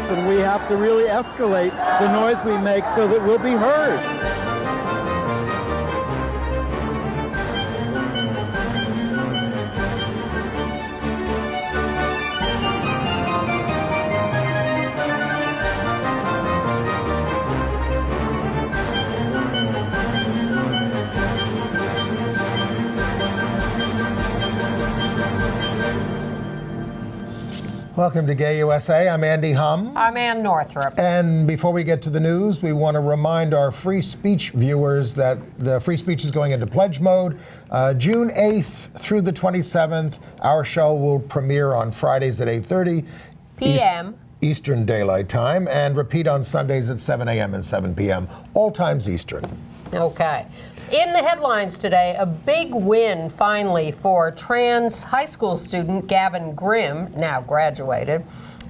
happen. We have to really escalate the noise we make so that we'll be heard. Welcome to Gay USA. I'm Andy Hum. I'm Ann Northrup. And before we get to the news, we want to remind our free speech viewers that the free speech is going into pledge mode. June 8th through the 27th, our show will premiere on Fridays at 8:30 p.m. Eastern Daylight Time and repeat on Sundays at 7 a.m. and 7 p.m., all times Eastern. Okay. In the headlines today, a big win finally for trans high school student Gavin Grimm, now graduated,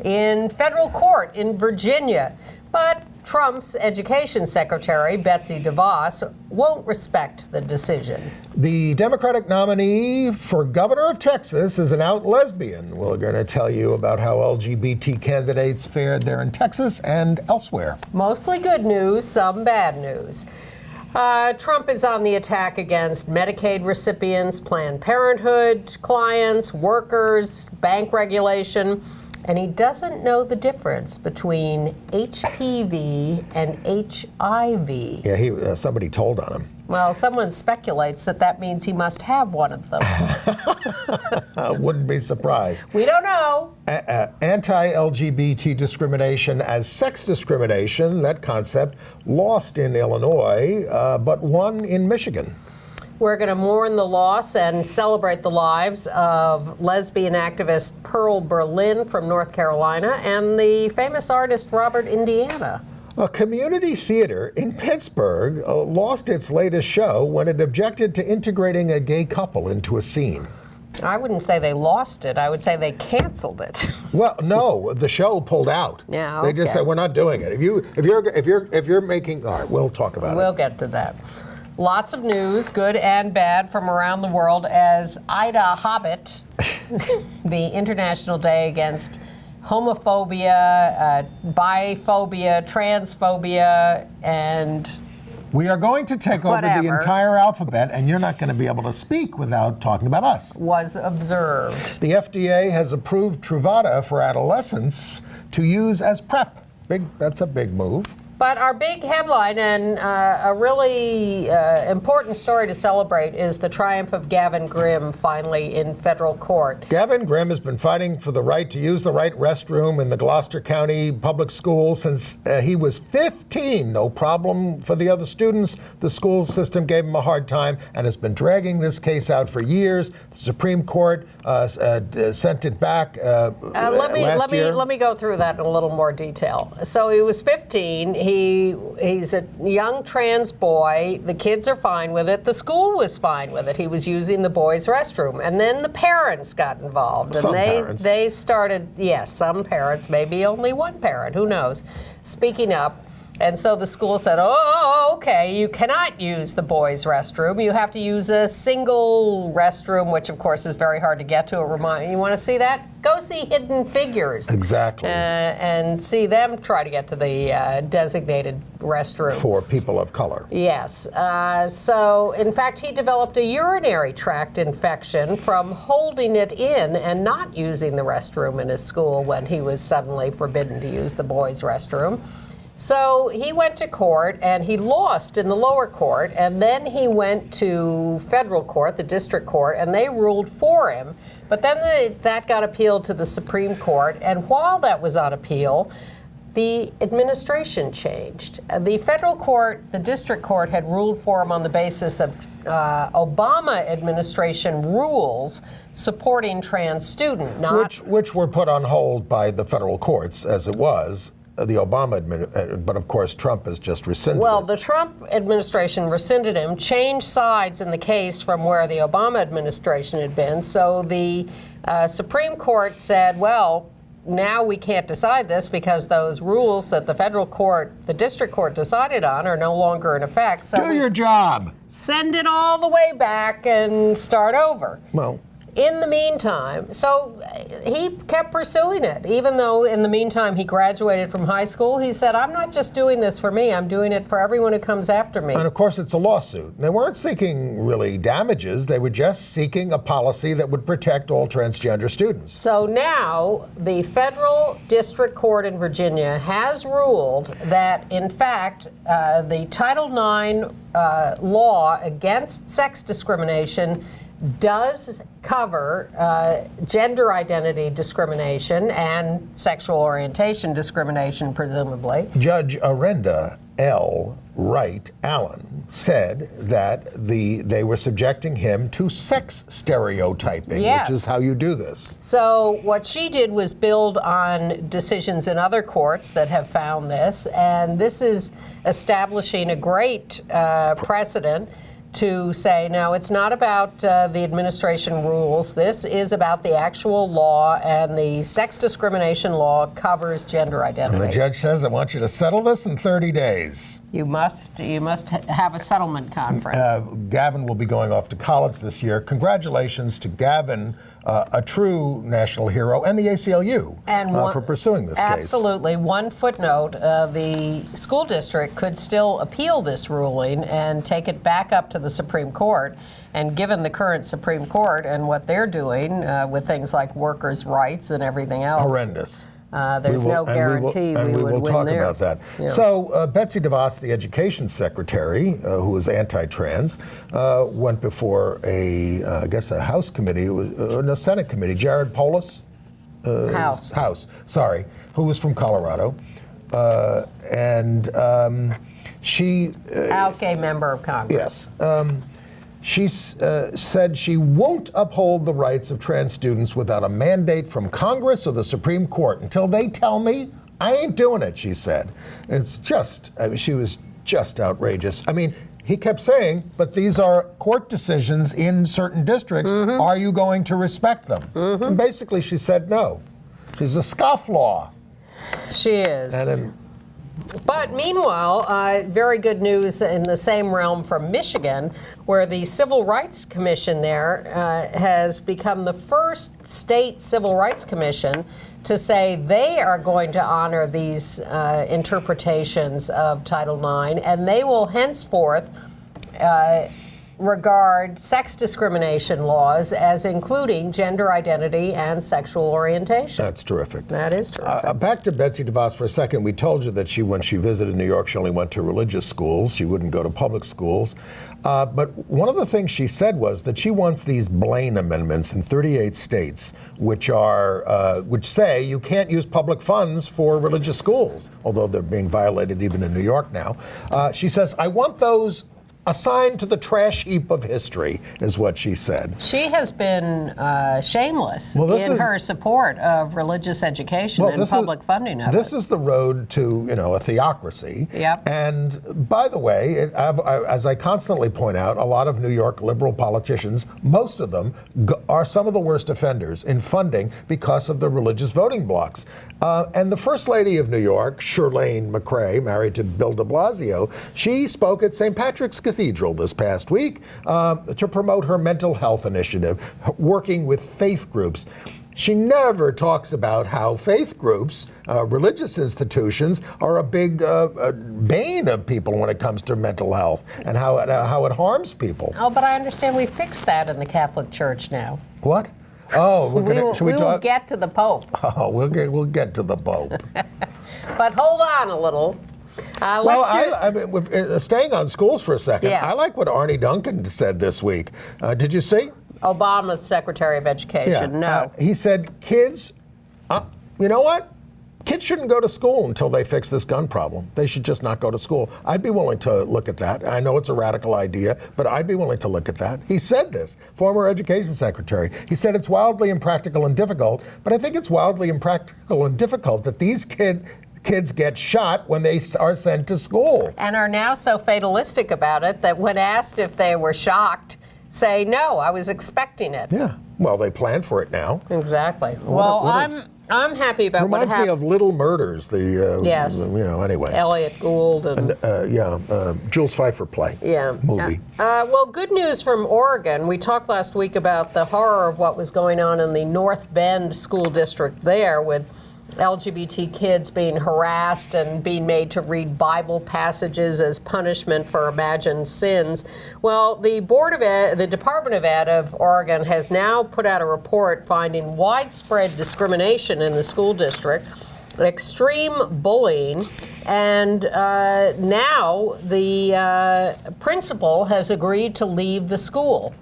in federal court in Virginia. But Trump's education secretary, Betsy DeVos, won't respect the decision. The Democratic nominee for governor of Texas is an out lesbian. We're going to tell you about how LGBT candidates fared there in Texas and elsewhere. Mostly good news, some bad news. Trump is on the attack against Medicaid recipients, Planned Parenthood clients, workers, bank regulation, and he doesn't know the difference between HPV and HIV. Yeah, somebody told on him. Well, someone speculates that means he must have one of them. Wouldn't be surprised. We don't know. Anti-LGBT discrimination as sex discrimination, that concept, lost in Illinois, but won in Michigan. We're going to mourn the loss and celebrate the lives of lesbian activist Pearl Berlin from North Carolina and the famous artist Robert Indiana. A community theater in Pittsburgh lost its latest show when it objected to integrating a gay couple into a scene. I wouldn't say they lost it. I would say they canceled it. Well, no, the show pulled out. Yeah, They just said we're not doing it. If you're making, all right, we'll talk about it. We'll get to that. Lots of news, good and bad, from around the world as Ida Hobbit, the International Day Against Homophobia, biphobia, transphobia, and we are going to take over the entire alphabet, and you're not going to be able to speak without talking about us. Was observed. The FDA has approved Truvada for adolescents to use as PrEP. That's a big move. But our big headline and a really important story to celebrate is the triumph of Gavin Grimm finally in federal court. Gavin Grimm has been fighting for the right to use the right restroom in the Gloucester County public schools since he was 15. No problem for the other students. The school system gave him a hard time and has been dragging this case out for years. The Supreme Court sent it back last year. Let me go through that in a little more detail. So he was 15. He's a young trans boy. The kids are fine with it. The school was fine with it. He was using the boys' restroom. And then the parents got involved. And they started, yes, some parents, maybe only one parent, who knows, speaking up. And so the school said, oh, okay, you cannot use the boys' restroom. You have to use a single restroom, which, of course, is very hard to get to. You want to see that? Go see Hidden Figures. Exactly. And see them try to get to the designated restroom. For people of color. Yes. So, in fact, he developed a urinary tract infection from holding it in and not using the restroom in his school when he was suddenly forbidden to use the boys' restroom. So he went to court and he lost in the lower court, and then he went to federal court, the district court, and they ruled for him. But then that got appealed to the Supreme Court, and while that was on appeal, the administration changed. The federal court, the district court, had ruled for him on the basis of Obama administration rules supporting trans student, which were put on hold by the federal courts as it was. The Obama administration, but of course Trump has just rescinded it. The Trump administration rescinded him, changed sides in the case from where the Obama administration had been. So the Supreme Court said, well, now we can't decide this because those rules that the federal court, the district court decided on are no longer in effect. So do your job. Send it all the way back and start over. Well, in the meantime, so he kept pursuing it, even though in the meantime he graduated from high school. He said, I'm not just doing this for me, I'm doing it for everyone who comes after me. And of course, it's a lawsuit. They weren't seeking really damages. They were just seeking a policy that would protect all transgender students. So now the federal district court in Virginia has ruled that, in fact, the Title IX law against sex discrimination does cover gender identity discrimination and sexual orientation discrimination, presumably. Judge Arenda L. Wright Allen said that they were subjecting him to sex stereotyping, Yes. which is how you do this. So what she did was build on decisions in other courts that have found this, and this is establishing a great precedent to say, no, it's not about the administration rules. This is about the actual law, and the sex discrimination law covers gender identity. And the judge says, I want you to settle this in 30 days. You must have a settlement conference. Gavin will be going off to college this year. Congratulations to Gavin, a true national hero, and the ACLU for pursuing this case. Absolutely. One footnote, the school district could still appeal this ruling and take it back up to the Supreme Court. And given the current Supreme Court and what they're doing with things like workers' rights and everything else. Horrendous. There's no guarantee we would will win talk there. about that. Yeah. So Betsy DeVos, the education secretary, who was anti-trans, went before I guess a House committee, no, Senate committee, Jared Polis? House, sorry, who was from Colorado. She... Out gay member of Congress. Yes. She said she won't uphold the rights of trans students without a mandate from Congress or the Supreme Court. Until they tell me, I ain't doing it, she said. It's just, she was just outrageous. I mean, he kept saying, but these are court decisions in certain districts. Mm-hmm. Are you going to respect them? Mm-hmm. And basically she said no. She's a scofflaw. She is. But meanwhile, very good news in the same realm from Michigan, where the Civil Rights Commission there has become the first state civil rights commission to say they are going to honor these interpretations of Title IX, and they will henceforth regard sex discrimination laws as including gender identity and sexual orientation. That's terrific. That is terrific. Back to Betsy DeVos for a second. We told you that when she visited New York, she only went to religious schools. She wouldn't go to public schools. But one of the things she said was that she wants these Blaine amendments in 38 states, which say you can't use public funds for religious schools, although they're being violated even in New York now. She says, I want those assigned to the trash heap of history, is what she said. She has been shameless in her support of religious education and public funding of it. This is the road to, a theocracy. Yep. And by the way, as I constantly point out, a lot of New York liberal politicians, most of them are some of the worst offenders in funding because of the religious voting blocks. And the First Lady of New York, Chirlane McCray, married to Bill de Blasio, she spoke at St. Patrick's Cathedral this past week to promote her mental health initiative, working with faith groups. She never talks about how faith groups, religious institutions, are a big bane of people when it comes to mental health and how it harms people. Oh, but I understand we fixed that in the Catholic Church now. What? Oh, we will get to the Pope. Oh, we'll get to the Pope. But hold on a little. Staying on schools for a second, yes. I like what Arnie Duncan said this week. Did you see? Obama's Secretary of Education. No. He said, kids, you know what? Kids shouldn't go to school until they fix this gun problem. They should just not go to school. I'd be willing to look at that. I know it's a radical idea, but I'd be willing to look at that. He said this, former education secretary. He said it's wildly impractical and difficult, but I think it's wildly impractical and difficult that these kids get shot when they are sent to school. And are now so fatalistic about it that when asked if they were shocked, say, no, I was expecting it. Yeah. Well, they plan for it now. Exactly. Well, I'm happy about what Reminds me happened. of Little Murders, Yes. Anyway. Elliot Gould and Jules Pfeiffer play. Yeah. Movie. Well, good news from Oregon. We talked last week about the horror of what was going on in the North Bend school district there with LGBT kids being harassed and being made to read Bible passages as punishment for imagined sins. Well, the Board of Ed, the Department of Ed of Oregon has now put out a report finding widespread discrimination in the school district, extreme bullying, and now the principal has agreed to leave the school,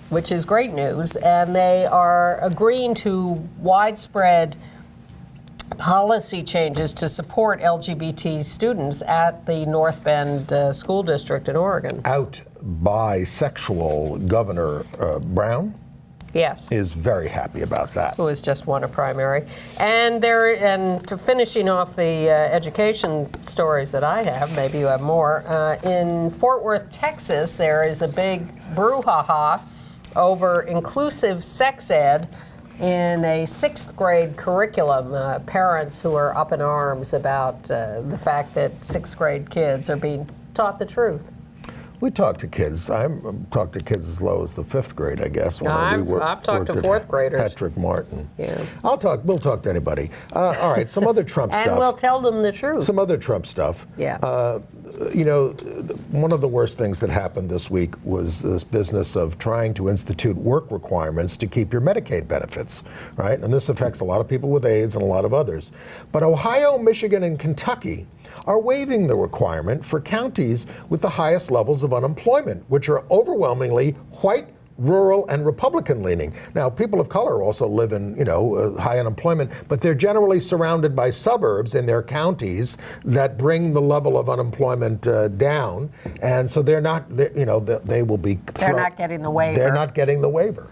which is great news, and they are agreeing to widespread policy changes to support LGBT students at the North Bend School District in Oregon. Out bisexual Governor Brown Yes. is very happy about that. Who has just won a primary. And to finishing off the education stories that I have, maybe you have more, in Fort Worth, Texas, there is a big brouhaha over inclusive sex ed in a 6th grade curriculum. Parents who are up in arms about the fact that 6th grade kids are being taught the truth. We talk to kids. I've talked to kids as low as the 5th grade, I guess. I've talked to 4th graders. Patrick Martin. Yeah. We'll talk to anybody. All right, some other Trump stuff. And we'll tell them the truth. Some other Trump stuff. Yeah. One of the worst things that happened this week was this business of trying to institute work requirements to keep your Medicaid benefits, right? And this affects a lot of people with AIDS and a lot of others. But Ohio, Michigan, and Kentucky are waiving the requirement for counties with the highest levels of unemployment, which are overwhelmingly white, rural, and Republican leaning. Now, people of color also live in, high unemployment, but they're generally surrounded by suburbs in their counties that bring the level of unemployment down. And so they will be... They're not getting the waiver. They're not getting the waiver.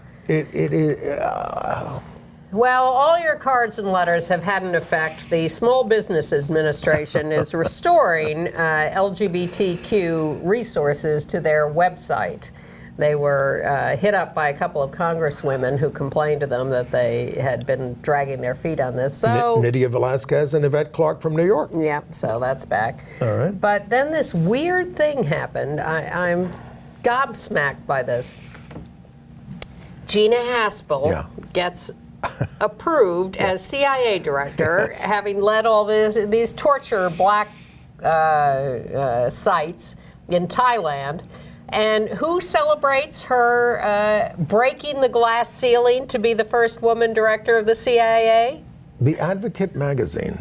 Well, all your cards and letters have had an effect. The Small Business Administration is restoring LGBTQ resources to their website. They were hit up by a couple of congresswomen who complained to them that they had been dragging their feet on this. So Nydia Velasquez and Yvette Clarke from New York. Yeah, so that's back. All right. But then this weird thing happened. I'm gobsmacked by this. Gina Haspel gets approved as CIA director, having led all these torture black sites in Thailand. And who celebrates her breaking the glass ceiling to be the first woman director of the CIA? The Advocate magazine.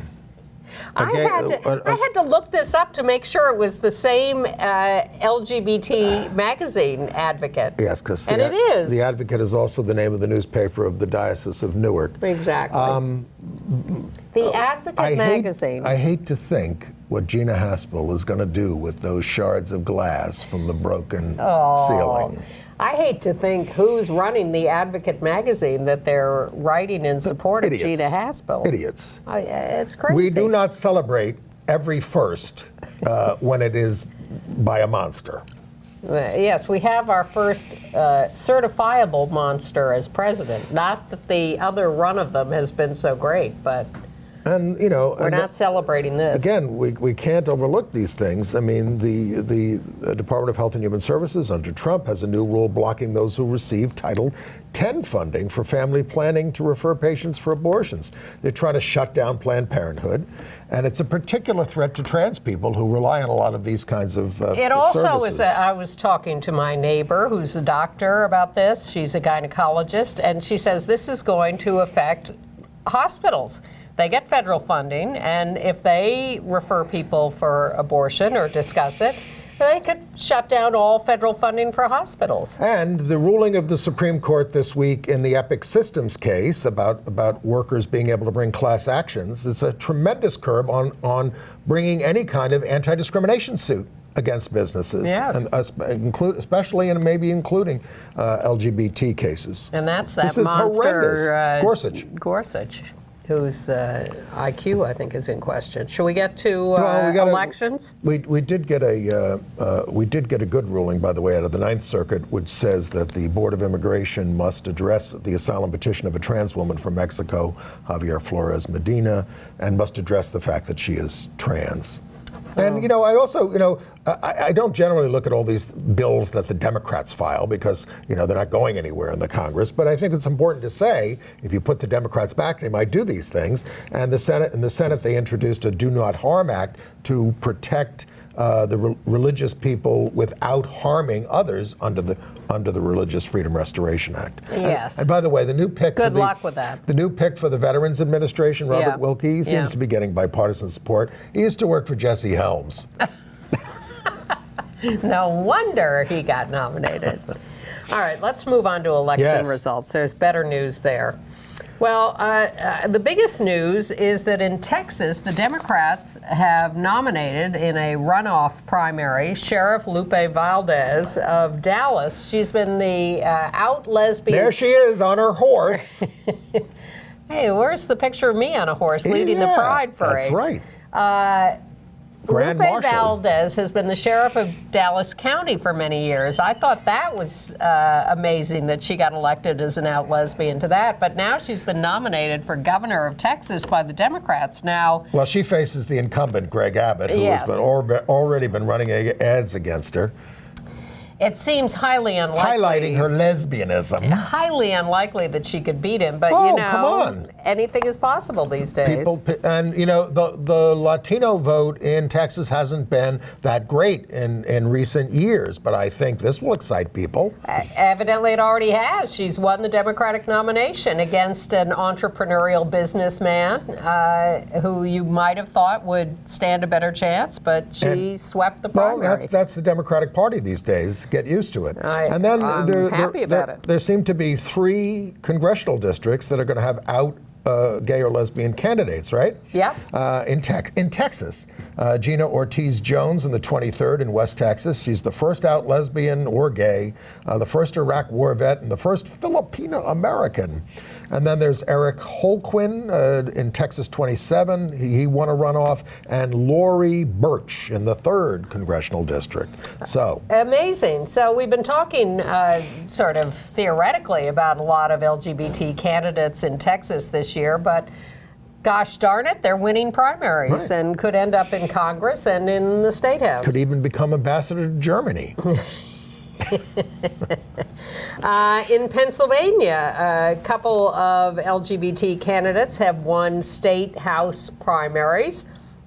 I had to look this up to make sure it was the same LGBT magazine, Advocate. Yes, because it is. The Advocate is also the name of the newspaper of the Diocese of Newark. Exactly. The Advocate magazine. I hate to think what Gina Haspel is going to do with those shards of glass from the broken ceiling. I hate to think who's running the Advocate magazine that they're writing in support of Gina Haspel. Idiots. It's crazy. We do not celebrate every first when it is by a monster. Yes, we have our first certifiable monster as president. Not that the other run of them has been so great, but we're not celebrating this. Again, we can't overlook these things. I mean, the Department of Health and Human Services under Trump has a new rule blocking those who receive Title X funding for family planning to refer patients for abortions. They're trying to shut down Planned Parenthood, and it's a particular threat to trans people who rely on a lot of these kinds of services. It also is. I was talking to my neighbor who's a doctor about this. She's a gynecologist, and she says this is going to affect hospitals. They get federal funding, and if they refer people for abortion or discuss it, they could shut down all federal funding for hospitals. And the ruling of the Supreme Court this week in the Epic Systems case about workers being able to bring class actions is a tremendous curb on bringing any kind of anti-discrimination suit against businesses, yes. And especially and maybe including LGBT cases. And that's that this is monster horrendous. Gorsuch. whose IQ, I think, is in question. Should we get to elections? We did get a good ruling, by the way, out of the Ninth Circuit, which says that the Board of Immigration must address the asylum petition of a trans woman from Mexico, Javier Flores Medina, and must address the fact that she is trans. And, I also, I don't generally look at all these bills that the Democrats file because, they're not going anywhere in the Congress. But I think it's important to say, if you put the Democrats back, they might do these things. And in the Senate, they introduced a Do Not Harm Act to protect the religious people without harming others under the Religious Freedom Restoration Act. Yes. And by the way, the new pick Good luck with that. The new pick for the Veterans Administration, Robert Wilkie, seems to be getting bipartisan support. He used to work for Jesse Helms. No wonder he got nominated. All right, let's move on to election results. There's better news there. Well, the biggest news is that in Texas, the Democrats have nominated in a runoff primary Sheriff Lupe Valdez of Dallas. She's been the out lesbian. There she is on her horse. Hey, where's the picture of me on a horse leading the Pride Parade? That's right. Grand Lupe Marshal. Valdez has been the sheriff of Dallas County for many years. I thought that was amazing that she got elected as an out lesbian to that. But now she's been nominated for governor of Texas by the Democrats. Now, well, she faces the incumbent Greg Abbott, who has already been running ads against her. It seems highly unlikely. Highlighting her lesbianism. Highly unlikely that she could beat him, but come on. Anything is possible these days. The Latino vote in Texas hasn't been that great in recent years, but I think this will excite people. Evidently it already has. She's won the Democratic nomination against an entrepreneurial businessman who you might have thought would stand a better chance, but she swept the primary. Well, that's the Democratic Party these days. Get used to it. I'm happy about it. There seem to be 3 congressional districts that are going to have out gay or lesbian candidates, right? Yeah. In Texas, Gina Ortiz-Jones in the 23rd in West Texas. She's the first out lesbian or gay, the first Iraq war vet, and the first Filipino-American. And then there's Eric Holquin in Texas 27. He won a runoff. And Lori Birch in the 3rd congressional district. So amazing. So we've been talking sort of theoretically about a lot of LGBT candidates in Texas this year, but gosh darn it, they're winning primaries and could end up in Congress and in the State House. Could even become ambassador to Germany. In Pennsylvania, a couple of LGBT candidates have won State House primaries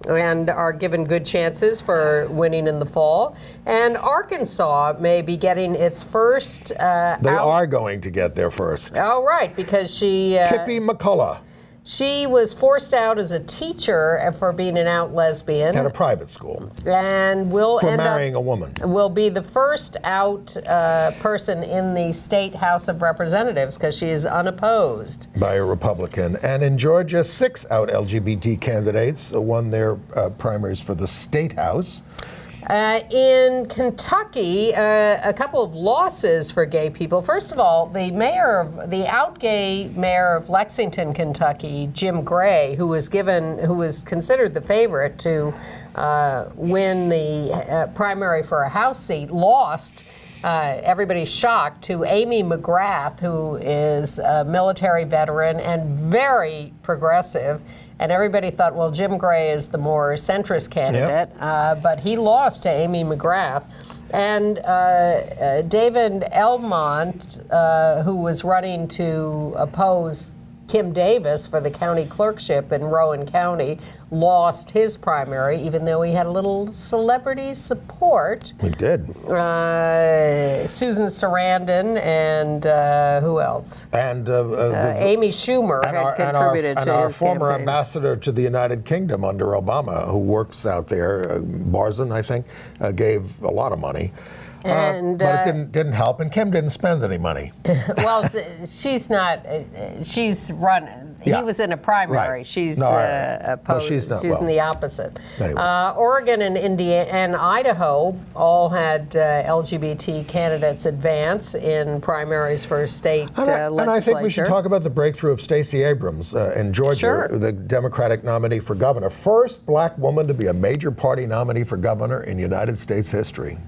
and are given good chances for winning in the fall. And Arkansas may be getting its first They are going to get there first. Oh, right, because she... Tippy McCullough. She was forced out as a teacher for being an out lesbian. At a private school. And will for marrying a woman. Will be the first out person in the State House of Representatives because she is unopposed. By a Republican. And in Georgia, 6 out LGBT candidates won their primaries for the State House. In Kentucky, a couple of losses for gay people. First of all, the out gay mayor of Lexington, Kentucky, Jim Gray, who was considered the favorite to win the primary for a House seat, lost. Everybody's shocked to Amy McGrath, who is a military veteran and very progressive. And everybody thought, well, Jim Gray is the more centrist candidate, but he lost to Amy McGrath. And David Elmont, who was running to oppose Kim Davis for the county clerkship in Rowan County, lost his primary, even though he had a little celebrity support. He did. Susan Sarandon and who else? And Amy Schumer had contributed to his campaign. And our former ambassador to the United Kingdom under Obama, who works out there, Barzan, I think, gave a lot of money. And, but it didn't help, and Kim didn't spend any money. Well, she's not. She's run. He was in a primary. Right. She's No, opposed. well, she's not, in the opposite. Anyway. Oregon and Indiana and Idaho all had LGBT candidates advance in primaries for state legislature. And I think we should talk about the breakthrough of Stacey Abrams in Georgia, Sure. the Democratic nominee for governor. First black woman to be a major party nominee for governor in United States history.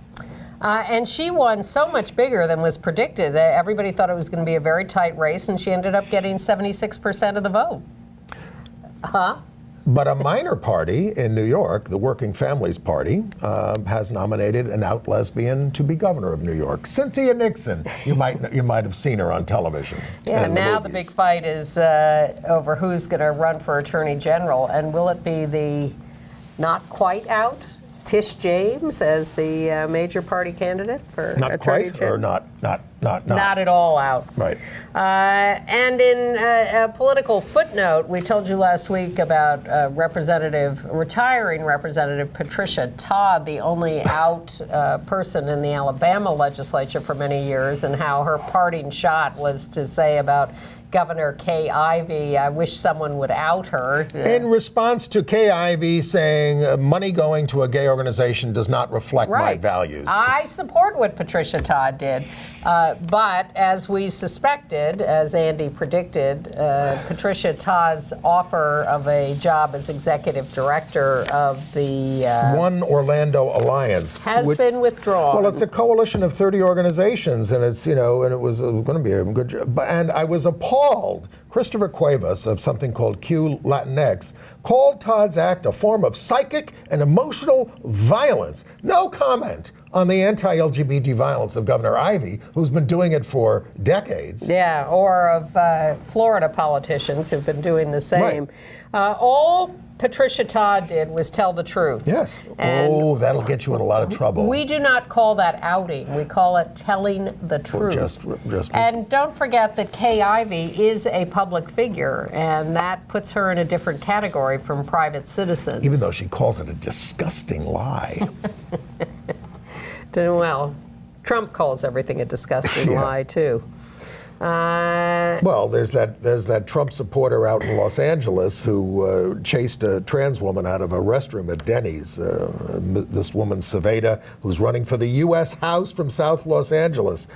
And she won so much bigger than was predicted. Everybody thought it was going to be a very tight race, and she ended up getting 76% of the vote. But a minor party in New York, the Working Families Party, has nominated an out lesbian to be governor of New York, Cynthia Nixon. You might have seen her on television. Yeah, and now the big fight is over who's going to run for attorney general, and will it be the not quite out Tish James as the major party candidate for not attorney quite, general? or not Not at all out. Right. And in a political footnote, we told you last week about retiring Representative Patricia Todd, the only out person in the Alabama legislature for many years, and how her parting shot was to say about Governor Kay Ivey, I wish someone would out her. In response to Kay Ivey saying money going to a gay organization does not reflect my values. I support what Patricia Todd did. But as we suspected, as Andy predicted, Patricia Todd's offer of a job as executive director of the One Orlando Alliance has been withdrawn. Well, it's a coalition of 30 organizations, and it's and it was going to be a good job. And I was appalled. Christopher Cuevas of something called Q Latinx called Todd's act a form of psychic and emotional violence. No comment on the anti-LGBT violence of Governor Ivey, who's been doing it for decades. Yeah, or of Florida politicians who've been doing the same. Right. All Patricia Todd did was tell the truth. Yes. And that'll get you in a lot of trouble. We do not call that outing. We call it telling the truth. And don't forget that Kay Ivey is a public figure, and that puts her in a different category from private citizens. Even though she calls it a disgusting lie. Well, Trump calls everything a disgusting lie, too. Well, there's that Trump supporter out in Los Angeles who chased a trans woman out of a restroom at Denny's. This woman, Saveda, who's running for the U.S. House from South Los Angeles.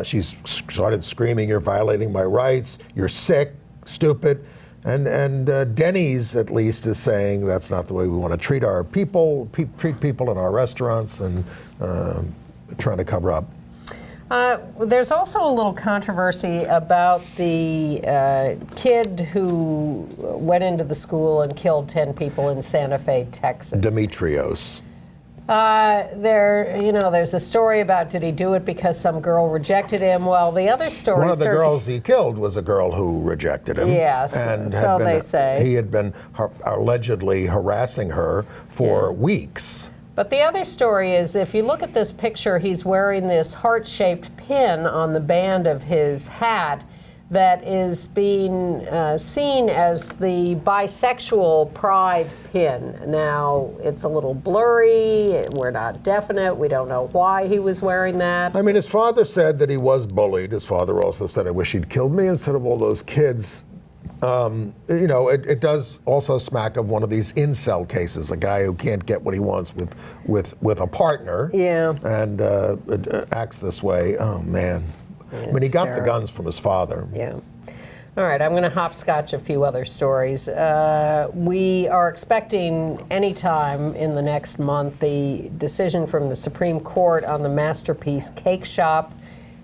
She's started screaming, "You're violating my rights. You're sick, stupid." And Denny's, at least, is saying that's not the way we want to treat our people, treat people in our restaurants, and trying to cover up. There's also a little controversy about the kid who went into the school and killed 10 people in Santa Fe, Texas. Demetrios. There's a story about did he do it because some girl rejected him? Well, the other story. One of the girls he killed was a girl who rejected him. Yes, and so they say. He had been allegedly harassing her for weeks. But the other story is, if you look at this picture, he's wearing this heart-shaped pin on the band of his hat that is being seen as the bisexual pride pin. Now, it's a little blurry. We're not definite. We don't know why he was wearing that. I mean, his father said that he was bullied. His father also said, "I wish he'd killed me instead of all those kids." It does also smack of one of these incel cases, a guy who can't get what he wants with a partner, and acts this way. Oh man! I mean, he got the guns from his father. Yeah. All right, I'm going to hopscotch a few other stories. We are expecting anytime in the next month the decision from the Supreme Court on the Masterpiece Cake Shop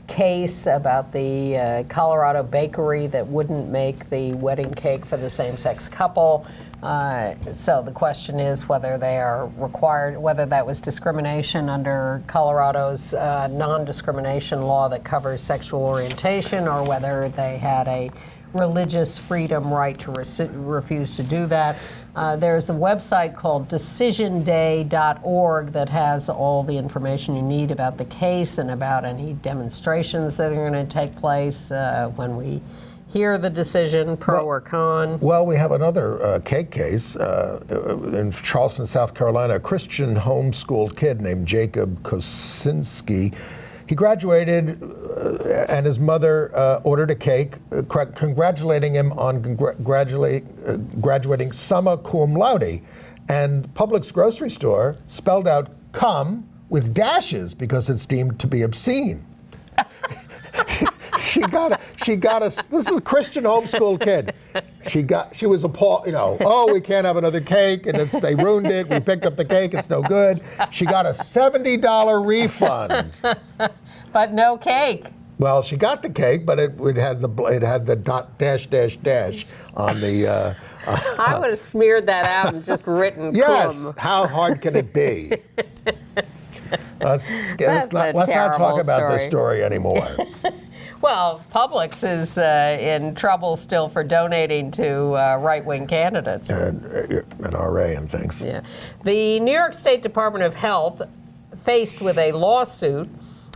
case about the Colorado bakery that wouldn't make the wedding cake for the same-sex couple. So the question is whether they are required, whether that was discrimination under Colorado's non-discrimination law that covers sexual orientation, or whether they had a religious freedom right to refuse to do that. There's a website called decisionday.org that has all the information you need about the case and about any demonstrations that are going to take place when we hear the decision, pro or con. Well, we have another cake case in Charleston, South Carolina. A Christian homeschooled kid named Jacob Kosinski. He graduated, and his mother ordered a cake, congratulating him on graduating summa cum laude. And Publix grocery store spelled out "cum" with dashes because it's deemed to be obscene. She got us. This is a Christian homeschool kid. She was appalled. Oh, we can't have another cake, and they ruined it. We picked up the cake. It's no good. She got a $70 refund. But no cake. Well, she got the cake, but it had the dot dash on the. I would have smeared that out and just written Yes. cum. How hard can it be? Let's not talk about this story anymore. Well, Publix is in trouble still for donating to right-wing candidates. And RA and things. Yeah. The New York State Department of Health, faced with a lawsuit,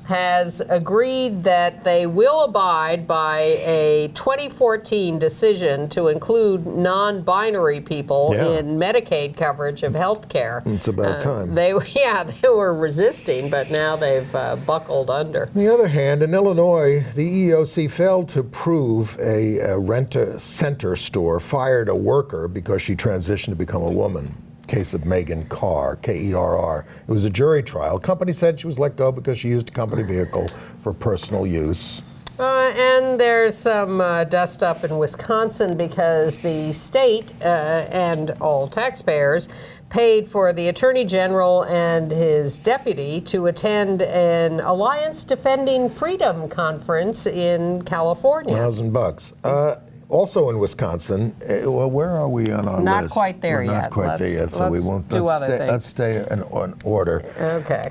has agreed that they will abide by a 2014 decision to include non-binary people in Medicaid coverage of health care. It's about time. They were resisting, but now they've buckled under. On the other hand, in Illinois, the EEOC failed to prove a rent-a-center store fired a worker because she transitioned to become a woman. Case of Megan Carr, Kerr. It was a jury trial. Company said she was let go because she used a company vehicle for personal use. And there's some dust up in Wisconsin because the state and all taxpayers paid for the Attorney General and his deputy to attend an Alliance Defending Freedom conference in California. $1,000. Also in Wisconsin, well, where are we on our list? Not quite there We're yet. Not quite there yet, so we won't. Let's stay in order. Okay.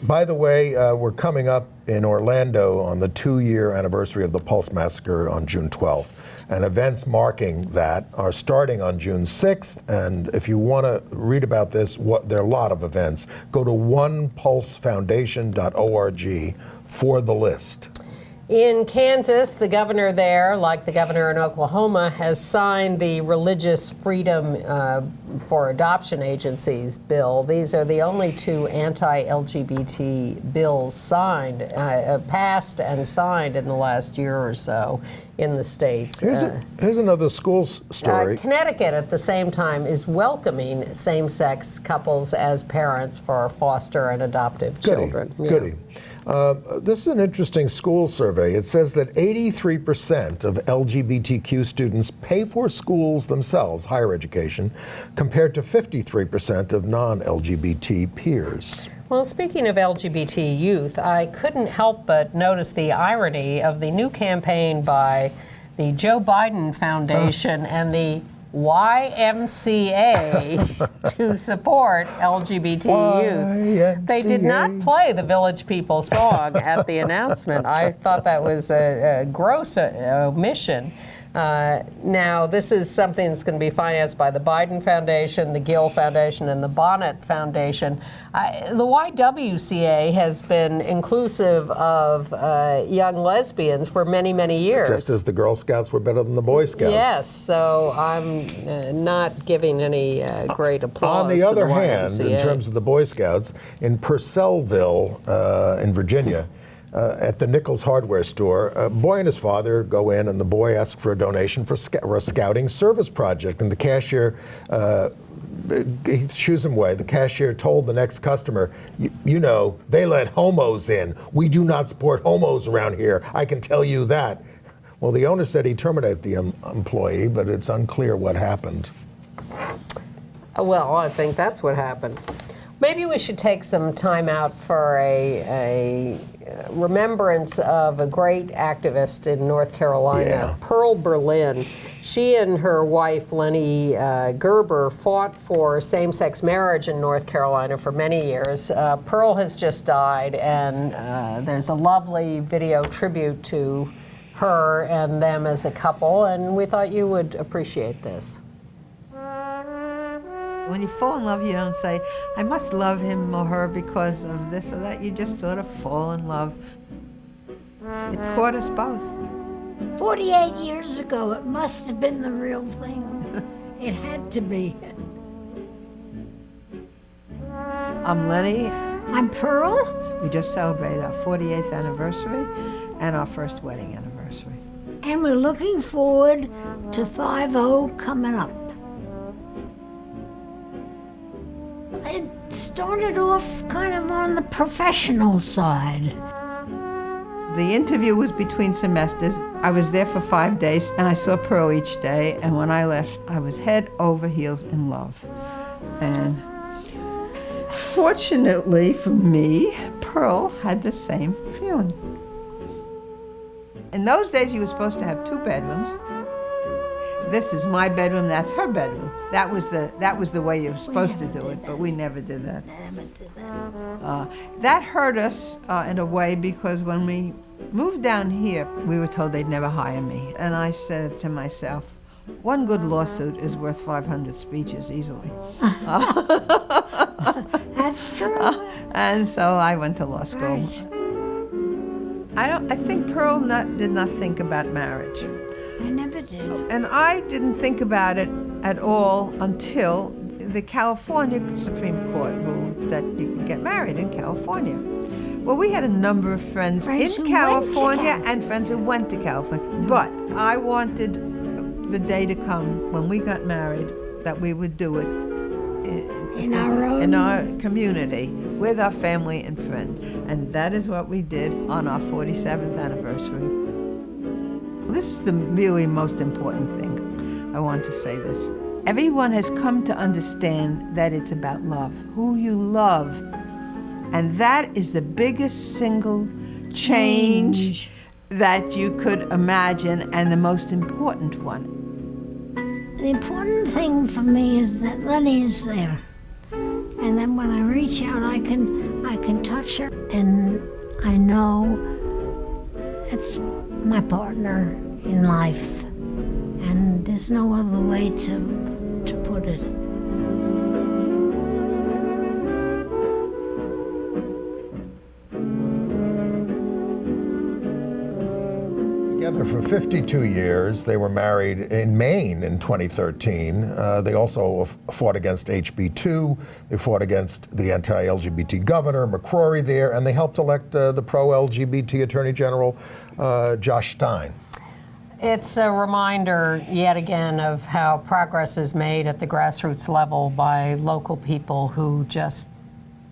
By the way, we're coming up in Orlando on the 2-year anniversary of the Pulse Massacre on June 12th. And events marking that are starting on June 6th. And if you want to read about this, there are a lot of events. Go to onepulsefoundation.org for the list. In Kansas, the governor there, like the governor in Oklahoma, has signed the Religious Freedom for Adoption Agencies bill. These are the only 2 anti-LGBT bills signed, passed and signed in the last year or so in the states. Here's another school story. Connecticut, at the same time, is welcoming same-sex couples as parents for foster and adoptive children. Goody. This is an interesting school survey. It says that 83% of LGBTQ students pay for schools themselves, higher education, compared to 53% of non-LGBT peers. Well, speaking of LGBT youth, I couldn't help but notice the irony of the new campaign by the Joe Biden Foundation and the YMCA to support LGBT youth. They did not play the Village People song at the announcement. I thought that was a gross omission. Now, this is something that's going to be financed by the Biden Foundation, the Gill Foundation, and the Bonnet Foundation. The YWCA has been inclusive of young lesbians for many, many years. Just as the Girl Scouts were better than the Boy Scouts. Yes, so I'm not giving any great applause to the YMCA. On the other hand, in terms of the Boy Scouts, in Purcellville, in Virginia, at the Nichols hardware store, a boy and his father go in, and the boy asks for a donation for a scouting service project, and the cashier he shoos him away. The cashier told the next customer, you know, they let homos in. We do not support homos around here. I can tell you that. Well, the owner said he terminated the employee, but it's unclear what happened. Well, I think that's what happened. Maybe we should take some time out for a remembrance of a great activist in North Carolina, Pearl Berlin. She and her wife, Lenny Gerber, fought for same-sex marriage in North Carolina for many years. Pearl has just died, and there's a lovely video tribute to her and them as a couple, and we thought you would appreciate this. When you fall in love, you don't say, I must love him or her because of this or that. You just sort of fall in love. It caught us both. 48 years ago, it must have been the real thing. It had to be. I'm Lenny. I'm Pearl. We just celebrated our 48th anniversary and our first wedding anniversary. And we're looking forward to 5-0 coming up. It started off kind of on the professional side. The interview was between semesters. I was there for 5 days, and I saw Pearl each day, and when I left, I was head over heels in love. And fortunately for me, Pearl had the same feeling. In those days, you were supposed to have 2 bedrooms. This is my bedroom, that's her bedroom. That was the way you were supposed to do it, but we never did that. Never did that. That hurt us in a way, because when we moved down here, we were told they'd never hire me. And I said to myself, one good lawsuit is worth 500 speeches easily. That's true. And so I went to law school. Right. I think Pearl did not think about marriage. I never did. And I didn't think about it at all until the California Supreme Court ruled that you could get married in California. Well, we had a number of friends Friends in who California went to and friends who went to California. But I wanted the day to come when we got married that we would do it In our own. in our community with our family and friends. And that is what we did on our 47th anniversary. This is the really most important thing. I want to say this. Everyone has come to understand that it's about love, who you love. And that is the biggest single change that you could imagine, and the most important one. The important thing for me is that Lenny is there. And then when I reach out, I can touch her, and I know it's my partner in life. And there's no other way to put it. Together for 52 years. They were married in Maine in 2013. They also fought against HB2. They fought against the anti-LGBT governor, McCrory there, and they helped elect the pro-LGBT Attorney General, Josh Stein. It's a reminder, yet again, of how progress is made at the grassroots level by local people who just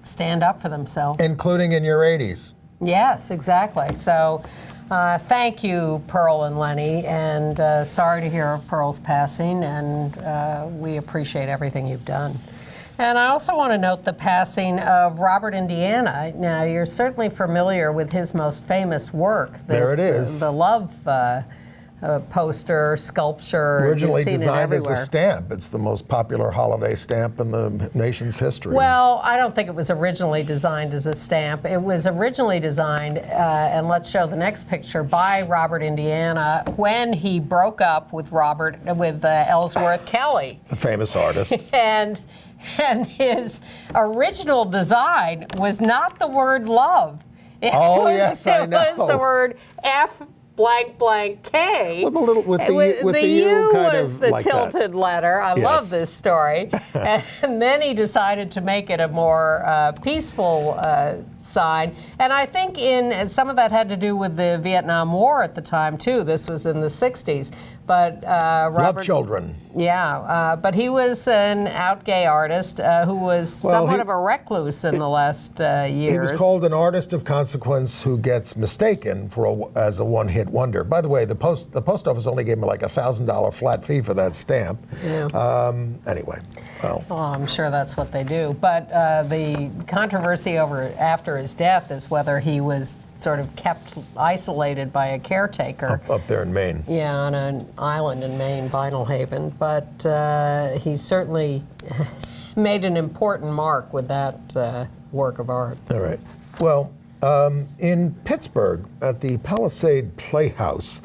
stand up for themselves. Including in your 80s. Yes, exactly. So thank you, Pearl and Lenny, and sorry to hear of Pearl's passing, and we appreciate everything you've done. And I also want to note the passing of Robert Indiana. Now, you're certainly familiar with his most famous work. There it is. The Love poster, sculpture. Originally You've seen designed it as a everywhere. stamp. It's the most popular holiday stamp in the nation's history. Well, I don't think it was originally designed as a stamp. It was originally designed, and let's show the next picture, by Robert Indiana when he broke up with Ellsworth Kelly. The famous artist. And his original design was not the word love. It yes, I know. It was the word F blank blank K. With the U kind was of the like that. tilted letter. I Yes. love this story. And then he decided to make it a more peaceful sign. And I think some of that had to do with the Vietnam War at the time too. This was in the 60s. But Robert, Love children. Yeah, but he was an out gay artist who was somewhat of a recluse in the last years. He was called an artist of consequence who gets mistaken as a one-hit wonder. By the way, the post office only gave me like $1,000 flat fee for that stamp. Yeah. Anyway, well. Oh, I'm sure that's what they do. But the controversy after his death is whether he was sort of kept isolated by a caretaker. Up there in Maine. Yeah, on an island in Maine, Vinyl Haven. But he certainly made an important mark with that work of art. All right. Well, in Pittsburgh, at the Palisade Playhouse,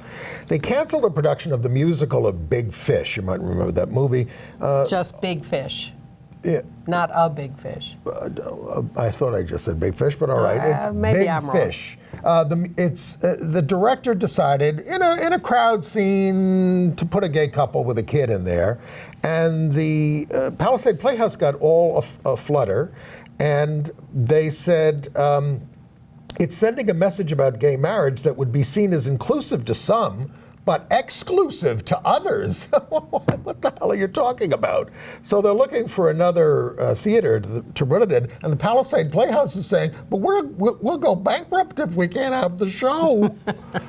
they canceled a production of the musical of Big Fish. You might remember that movie. Just Big Fish. Yeah. Not a big fish. I thought I just said Big Fish, but all right, it's maybe Big I'm wrong. Fish. The director decided in a crowd scene to put a gay couple with a kid in there, and the Palisade Playhouse got all a flutter, and they said, It's sending a message about gay marriage that would be seen as inclusive to some, but exclusive to others. What the hell are you talking about? So they're looking for another theater to run it in, and the Palisade Playhouse is saying, but we'll go bankrupt if we can't have the show.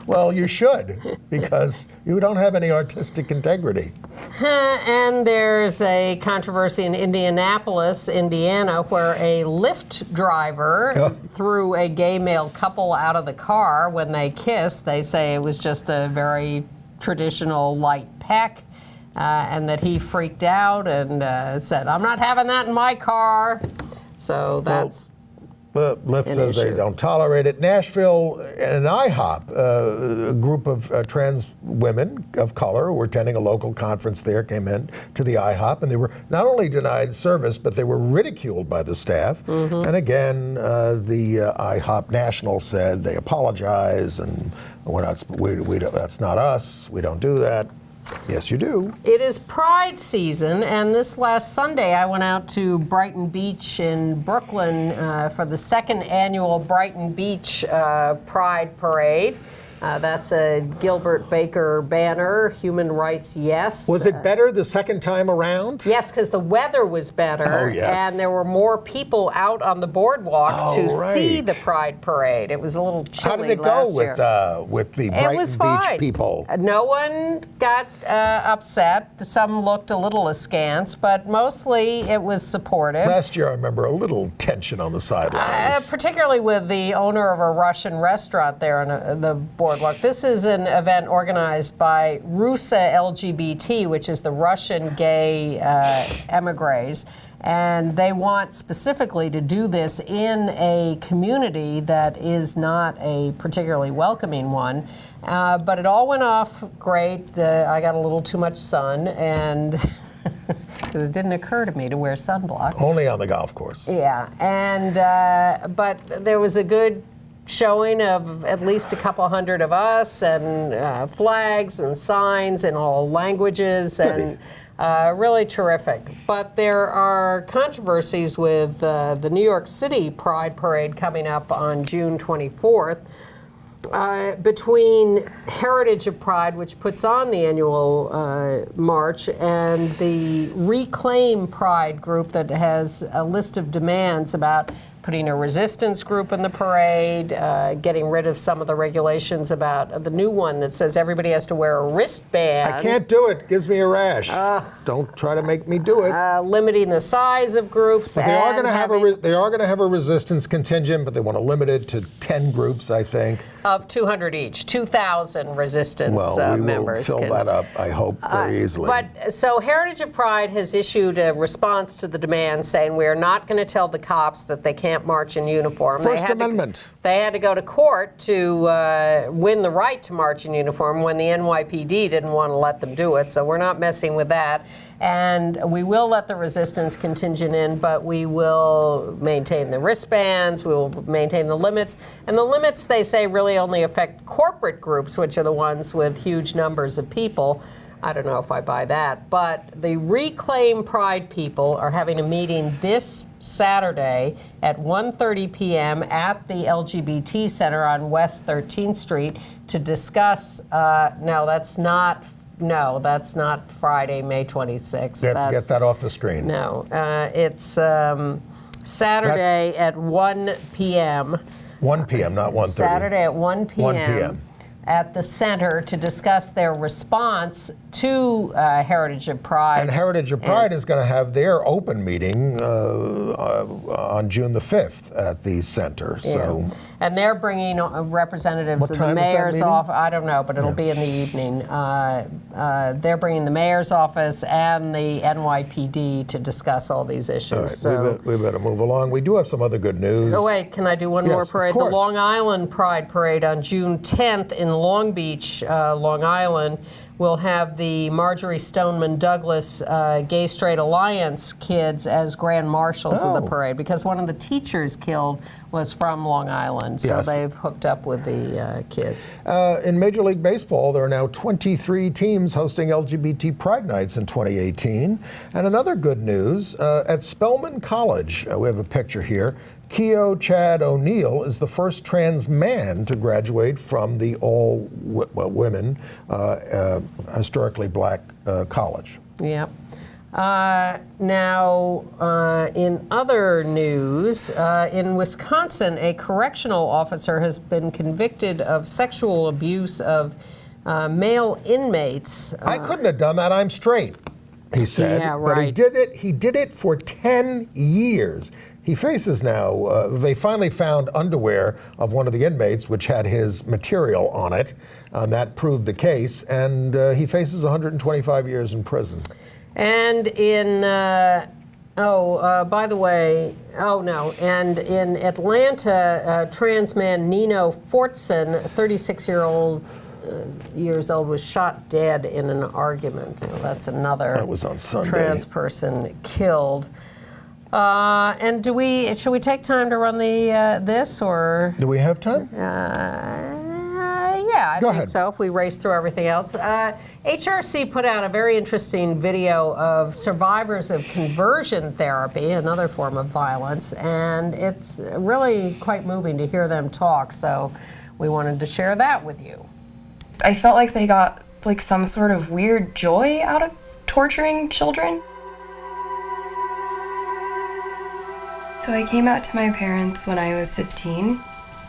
Well, you should, because you don't have any artistic integrity. And there's a controversy in Indianapolis, Indiana, where a Lyft driver threw a gay male couple out of the car when they kissed. They say it was just a very traditional light peck, and that he freaked out and said, "I'm not having that in my car." So that's Lyft says they don't tolerate it. Nashville and IHOP, a group of trans women of color who were attending a local conference there, came in to the IHOP, and they were not only denied service, but they were ridiculed by the staff. And again, the IHOP National said they apologize, and that's not us. We don't do that. Yes, you do. It is Pride season, and this last Sunday I went out to Brighton Beach in Brooklyn for the second annual Brighton Beach Pride Parade. That's a Gilbert Baker banner, human rights, yes. Was it better the second time around? Yes, because the weather was better, Oh, yes. and there were more people out on the boardwalk to see the Pride Parade. It was a little chilly. How did it last go year. with the It Brighton was Beach fine. people? No one got upset. Some looked a little askance, but mostly it was supportive. Last year, I remember a little tension on the sidelines. Particularly with the owner of a Russian restaurant there on the boardwalk. This is an event organized by Rusa LGBT, which is the Russian gay emigres. And they want specifically to do this in a community that is not a particularly welcoming one. But it all went off great. I got a little too much sun, and because it didn't occur to me to wear sunblock. Only on the golf course. Yeah, and but there was a good showing of at least a couple hundred of us, and flags and signs in all languages, and really terrific. But there are controversies with the New York City Pride Parade coming up on June 24th. Between Heritage of Pride, which puts on the annual march, and the Reclaim Pride group that has a list of demands about putting a resistance group in the parade, getting rid of some of the regulations about the new one that says everybody has to wear a wristband. I can't do it. Gives me a rash. Don't try to make me do it. Limiting the size of groups. But they are going to have a resistance contingent, but they want to limit it to 10 groups, I think. Of 200 each, 2,000 resistance members. We will fill that up, I hope, very easily. But so Heritage of Pride has issued a response to the demand saying we are not going to tell the cops that they can't march in uniform. First Amendment. They had to go to court to win the right to march in uniform when the NYPD didn't want to let them do it. So we're not messing with that. And we will let the resistance contingent in, but we will maintain the wristbands, we will maintain the limits. And the limits, they say, really only affect corporate groups, which are the ones with huge numbers of people. I don't know if I buy that. But the Reclaim Pride people are having a meeting this Saturday at 1:30 p.m. at the LGBT Center on West 13th Street to discuss, No, that's not Friday, May 26th. Get that off the screen. No, it's Saturday at 1 p.m. 1 p.m., not 1:30. Saturday at 1 p.m. 1 p.m. at the center to discuss their response to Heritage of Pride. And Heritage of Pride is going to have their open meeting on June the 5th at the center. So. And they're bringing representatives of the mayor's office. I don't know, but it'll be in the evening. They're bringing the mayor's office and the NYPD to discuss all these issues. All right, so we better move along. We do have some other good news. Oh, wait, can I do one more parade? Of course. The Long Island Pride Parade on June 10th in Long Beach, Long Island, will have the Marjorie Stoneman Douglas Gay Straight Alliance kids as grand marshals of the parade, because one of the teachers killed was from Long Island, so they've hooked up with the kids. In Major League Baseball, there are now 23 teams hosting LGBT Pride Nights in 2018. And another good news, at Spelman College, we have a picture here, Keo Chad O'Neill is the first trans man to graduate from the all-women, historically black college. Yep. Now, in other news, in Wisconsin, a correctional officer has been convicted of sexual abuse of male inmates. I couldn't have done that. I'm straight, he said. Yeah, right. But he did it. He did it for 10 years. He faces now, they finally found underwear of one of the inmates, which had his material on it, and that proved the case, and he faces 125 years in prison. And in, by the way, and in Atlanta, trans man Nino Fortson, 36-years old, was shot dead in an argument. So that's another That was on Sunday. trans person killed. And should we take time to run this, or? Do we have time? Yeah, I Go think ahead. so, if we race through everything else. HRC put out a very interesting video of survivors of conversion therapy, another form of violence, and it's really quite moving to hear them talk, so we wanted to share that with you. I felt like they got like some sort of weird joy out of torturing children. So I came out to my parents when I was 15.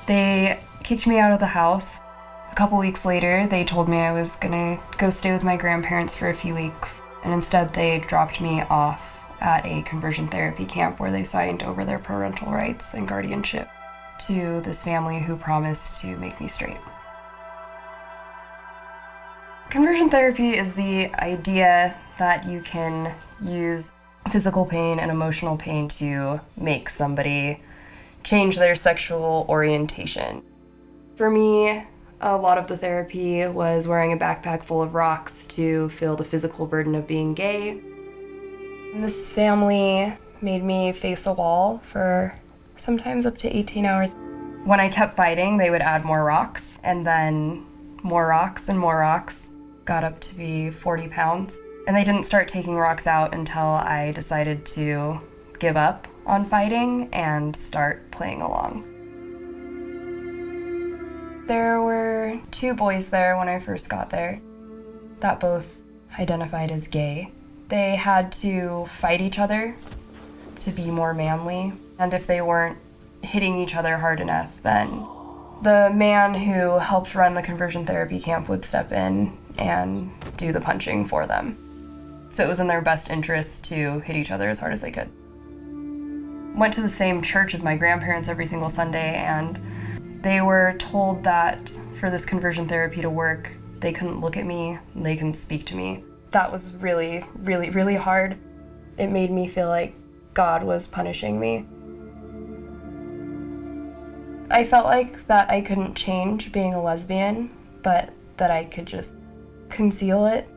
They kicked me out of the house. A couple weeks later, they told me I was gonna go stay with my grandparents for a few weeks, and instead they dropped me off at a conversion therapy camp where they signed over their parental rights and guardianship to this family who promised to make me straight. Conversion therapy is the idea that you can use physical pain and emotional pain to make somebody change their sexual orientation. For me, a lot of the therapy was wearing a backpack full of rocks to feel the physical burden of being gay. This family made me face a wall for sometimes up to 18 hours. When I kept fighting, they would add more rocks, and then more rocks and more rocks. Got up to be 40 pounds. And they didn't start taking rocks out until I decided to give up on fighting and start playing along. There were 2 boys there when I first got there that both identified as gay. They had to fight each other to be more manly, and if they weren't hitting each other hard enough, then the man who helped run the conversion therapy camp would step in and do the punching for them. So it was in their best interest to hit each other as hard as they could. Went to the same church as my grandparents every single Sunday, and they were told that for this conversion therapy to work, they couldn't look at me, they couldn't speak to me. That was really, really, really hard. It made me feel like God was punishing me. I felt like that I couldn't change being a lesbian, but that I could just conceal it.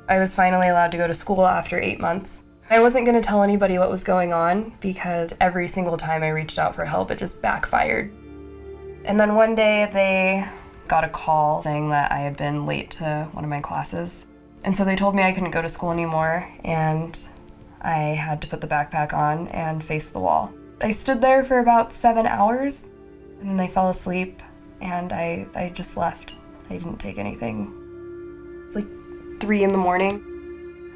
I was finally allowed to go to school after 8 months. I wasn't going to tell anybody what was going on because every single time I reached out for help, it just backfired. And then one day they got a call saying that I had been late to one of my classes. And so they told me I couldn't go to school anymore, and I had to put the backpack on and face the wall. I stood there for about 7 hours, and then they fell asleep, and I just left. I didn't take anything. It's like 3 in the morning.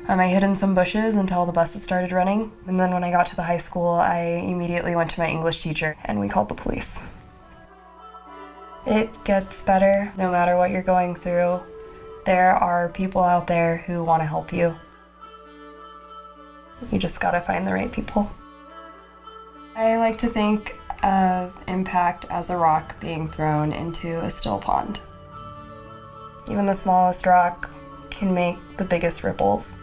I hid in some bushes until the buses started running, and then when I got to the high school, I immediately went to my English teacher, and we called the police. It gets better no matter what you're going through. There are people out there who want to help you. You just gotta find the right people. I like to think of impact as a rock being thrown into a still pond. Even the smallest rock can make the biggest ripples.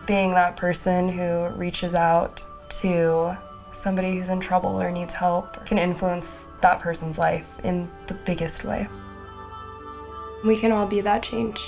Being that person who reaches out to somebody who's in trouble or needs help can influence that person's life in the biggest way. We can all be that change.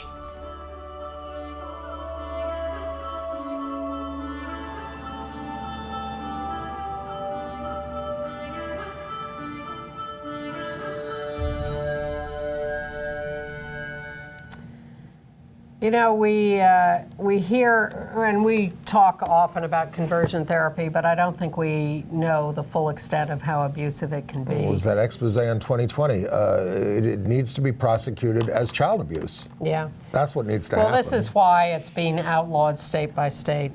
You know, we hear and we talk often about conversion therapy, but I don't think we know the full extent of how abusive it can be. What was that expose on 2020? It needs to be prosecuted as child abuse. Yeah. That's what needs to happen. Well, this is why it's being outlawed state by state.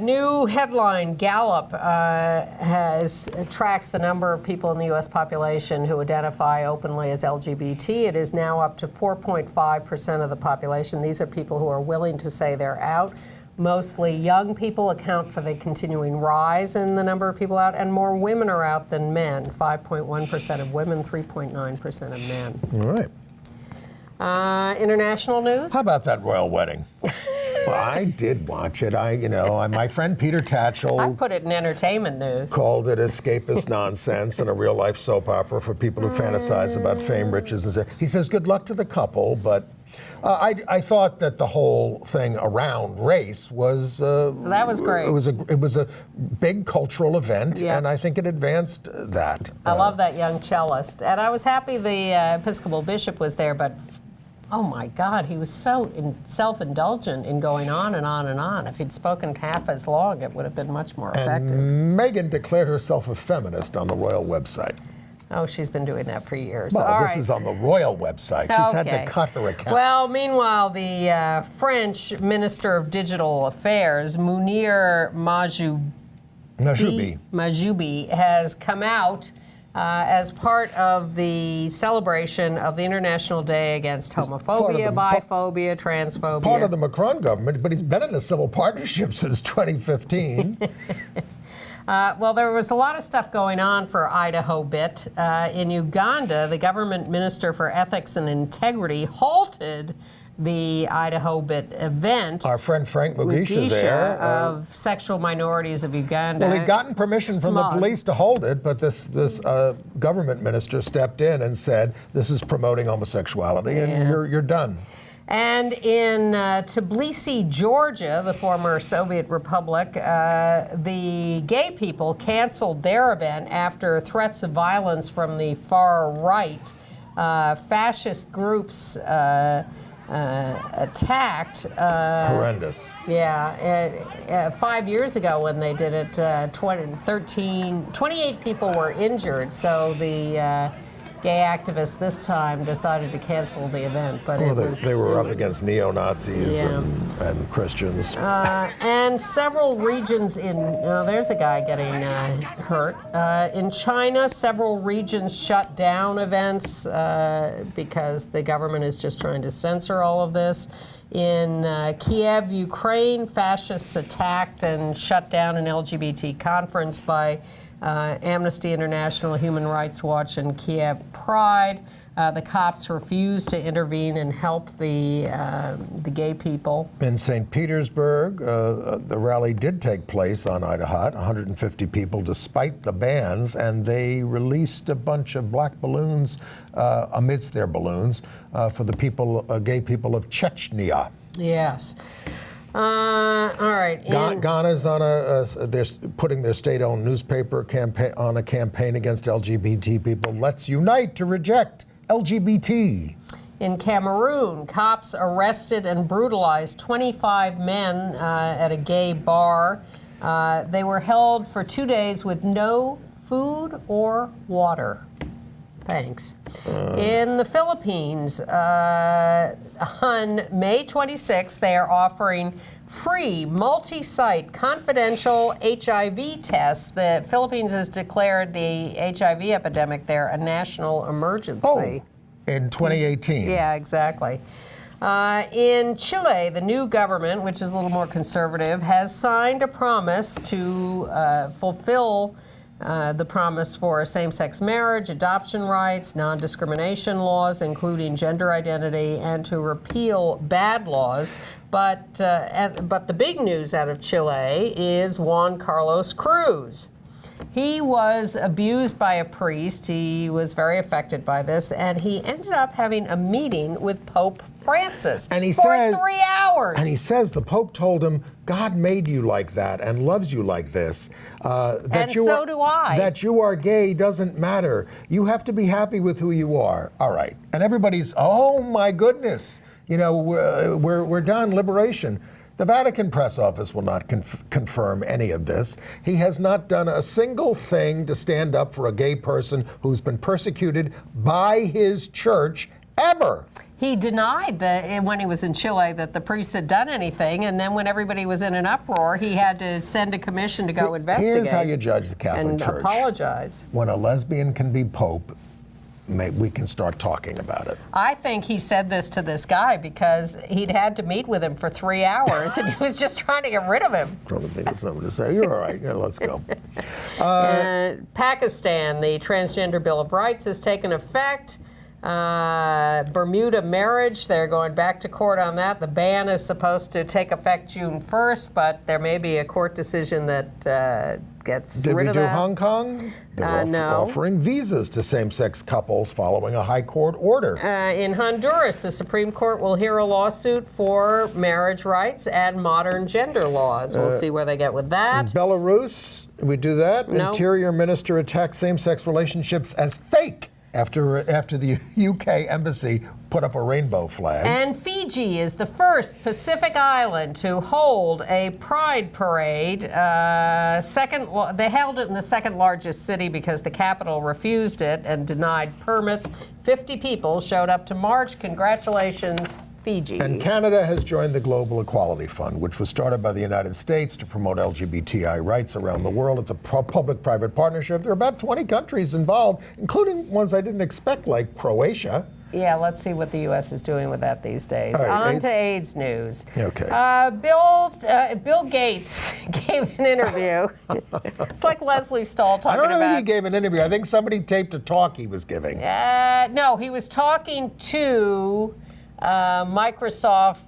New headline, Gallup tracks the number of people in the U.S. population who identify openly as LGBT. It is now up to 4.5% of the population. These are people who are willing to say they're out. Mostly young people account for the continuing rise in the number of people out, and more women are out than men. 5.1% of women, 3.9% of men. All right. International news? How about that royal wedding? Well, I did watch it. My friend Peter Tatchell I put it in entertainment news. called it escapist nonsense and a real-life soap opera for people who fantasize about fame, riches, and he says, good luck to the couple, but I thought that the whole thing around race was that was great. It was a big cultural event, Yeah. and I think it advanced that. I love that young cellist, and I was happy the Episcopal bishop was there, but oh my God, he was so self-indulgent in going on and on and on. If he'd spoken half as long, it would have been much more effective. And Meghan declared herself a feminist on the royal website. Oh, she's been doing that for years. Well, All this right. is on the royal website. She's had to Okay. cut her account. Well, meanwhile, the French Minister of Digital Affairs, Mounir Mahjoubi, has come out as part of the celebration of the International Day against homophobia, biphobia, transphobia. Part of the Macron government, but he's been in a civil partnership since 2015. Well, there was a lot of stuff going on for Idaho Bit. In Uganda, the government minister for ethics and integrity halted the Idaho Bit event. Our friend Frank Mugisha there. Of sexual minorities of Uganda. Well, he'd gotten permission from the police to hold it, but this government minister stepped in and said, this is promoting homosexuality, and you're done. And in Tbilisi, Georgia, the former Soviet republic, the gay people canceled their event after threats of violence from the far right. Fascist groups attacked. Horrendous. Yeah, 5 years ago when they did it, 28 people were injured. So the gay activists this time decided to cancel the event, but They were up against neo-Nazis and Christians. And several regions there's a guy getting hurt. In China, several regions shut down events because the government is just trying to censor all of this. In Kiev, Ukraine, fascists attacked and shut down an LGBT conference by Amnesty International, Human Rights Watch, and Kiev Pride. The cops refused to intervene and help the gay people. In St. Petersburg, the rally did take place on Idaho, 150 people despite the bans, and they released a bunch of black balloons amidst their balloons for the gay people of Chechnya. Yes. All right. Ghana's on they're putting their state-owned newspaper on a campaign against LGBT people. Let's unite to reject LGBT. In Cameroon, cops arrested and brutalized 25 men at a gay bar. They were held for 2 days with no food or water. Thanks. In the Philippines, on May 26th, they are offering free, multi-site, confidential HIV tests. The Philippines has declared the HIV epidemic there a national emergency. Oh, in 2018. Yeah, exactly. In Chile, the new government, which is a little more conservative, has signed a promise to fulfill the promise for same-sex marriage, adoption rights, non-discrimination laws, including gender identity, and to repeal bad laws. But the big news out of Chile is Juan Carlos Cruz. He was abused by a priest. He was very affected by this, and he ended up having a meeting with Pope Francis for 3 hours. And he says the Pope told him, God made you like that and loves you like this. So do I. That you are gay doesn't matter. You have to be happy with who you are. All right. And everybody's, oh my goodness. You know, we're done, liberation. The Vatican press office will not confirm any of this. He has not done a single thing to stand up for a gay person who's been persecuted by his church ever. He denied that when he was in Chile that the priests had done anything, and then when everybody was in an uproar, he had to send a commission to go investigate. Here's how you judge the Catholic Church. And apologize. When a lesbian can be pope, we can start talking about it. I think he said this to this guy because he'd had to meet with him for 3 hours, and he was just trying to get rid of him. Trying to think of something to say. You're all right. Yeah, let's go. Pakistan, the Transgender Bill of Rights has taken effect. Bermuda marriage, they're going back to court on that. The ban is supposed to take effect June 1st, but there may be a court decision that gets rid of that. Did we do Hong Kong? They're no. offering visas to same-sex couples following a high court order. In Honduras, the Supreme Court will hear a lawsuit for marriage rights and modern gender laws. We'll see where they get with that. Belarus, we do that. No. Interior Minister attacks same-sex relationships as fake after the UK embassy put up a rainbow flag. And Fiji is the first Pacific island to hold a pride parade. They held it in the second largest city because the capital refused it and denied permits. 50 people showed up to march. Congratulations, Fiji. And Canada has joined the Global Equality Fund, which was started by the United States to promote LGBTI rights around the world. It's a public-private partnership. There are about 20 countries involved, including ones I didn't expect, like Croatia. Yeah, let's see what the U.S. is doing with that these days. All right, On to AIDS news. Okay. Bill Gates gave an interview. It's like Leslie Stahl talking about. I don't know if he gave an interview. I think somebody taped a talk he was giving. No, he was talking to Microsoft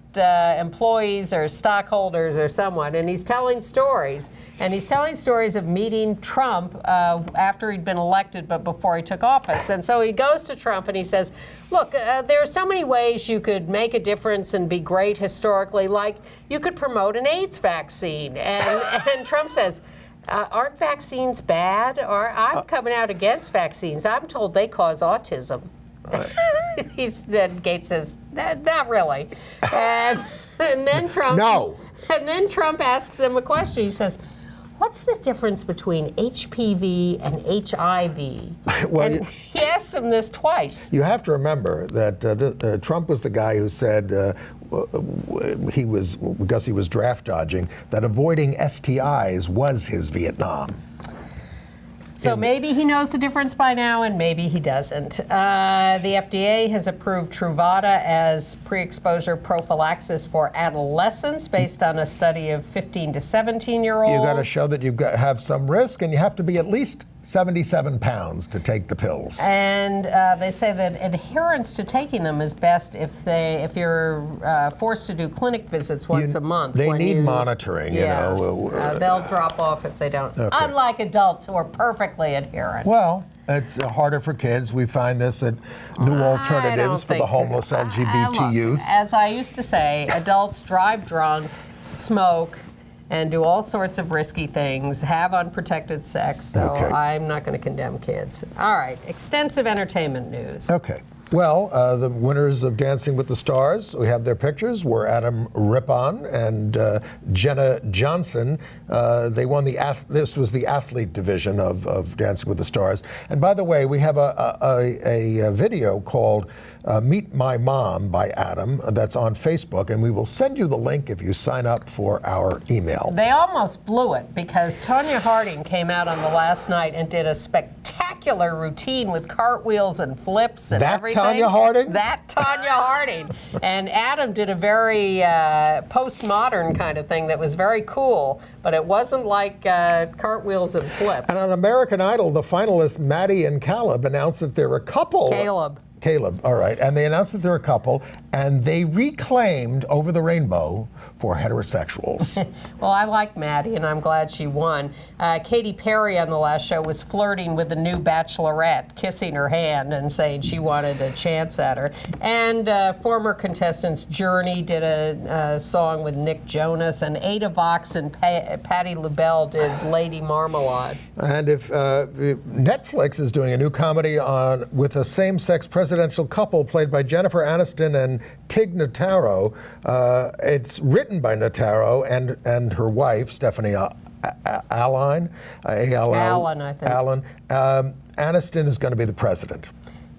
employees or stockholders or someone, and he's telling stories. And he's telling stories of meeting Trump after he'd been elected, but before he took office. And so he goes to Trump and he says, look, there are so many ways you could make a difference and be great historically, like you could promote an AIDS vaccine. And Trump says, aren't vaccines bad? Or I'm coming out against vaccines. I'm told they cause autism. Then Gates says, not really. And then Trump... No. And then Trump asks him a question. He says, what's the difference between HPV and HIV? Well, and he asked him this twice. You have to remember that Trump was the guy who said because he was draft dodging, that avoiding STIs was his Vietnam. So maybe he knows the difference by now, and maybe he doesn't. The FDA has approved Truvada as pre-exposure prophylaxis for adolescents based on a study of 15 to 17-year-olds. You've got to show that have some risk, and you have to be at least 77 pounds to take the pills. And they say that adherence to taking them is best if you're forced to do clinic visits once a month. They need monitoring, yeah, you know. They'll drop off if they don't. Okay. Unlike adults who are perfectly adherent. Well, it's harder for kids. We find this at New Alternatives for the homeless LGBT youth. As I used to say, adults drive drunk, smoke, and do all sorts of risky things, have unprotected sex, so okay. I'm not going to condemn kids. All right, extensive entertainment news. Okay. Well, the winners of Dancing with the Stars, we have their pictures, were Adam Rippon and Jenna Johnson. They won this was the athlete division of Dancing with the Stars. And by the way, we have a video called Meet My Mom by Adam that's on Facebook, and we will send you the link if you sign up for our email. They almost blew it because Tonya Harding came out on the last night and did a spectacular routine with cartwheels and flips and everything. Tonya Harding? That Tonya Harding. And Adam did a very postmodern kind of thing that was very cool, but it wasn't like cartwheels and flips. And on American Idol, the finalists, Maddie and Caleb, announced that they're a couple. Caleb, all right. And they announced that they're a couple, and they reclaimed Over the Rainbow for heterosexuals. Well, I like Maddie, and I'm glad she won. Katy Perry on the last show was flirting with the new Bachelorette, kissing her hand and saying she wanted a chance at her. And former contestants Journey did a song with Nick Jonas, and Ada Vox and Patti LaBelle did Lady Marmalade. And if Netflix is doing a new comedy with a same-sex presidential couple played by Jennifer Aniston and Tig Notaro. It's written by Notaro and her wife, Stephanie Allen, I think. Allen. Aniston is going to be the president.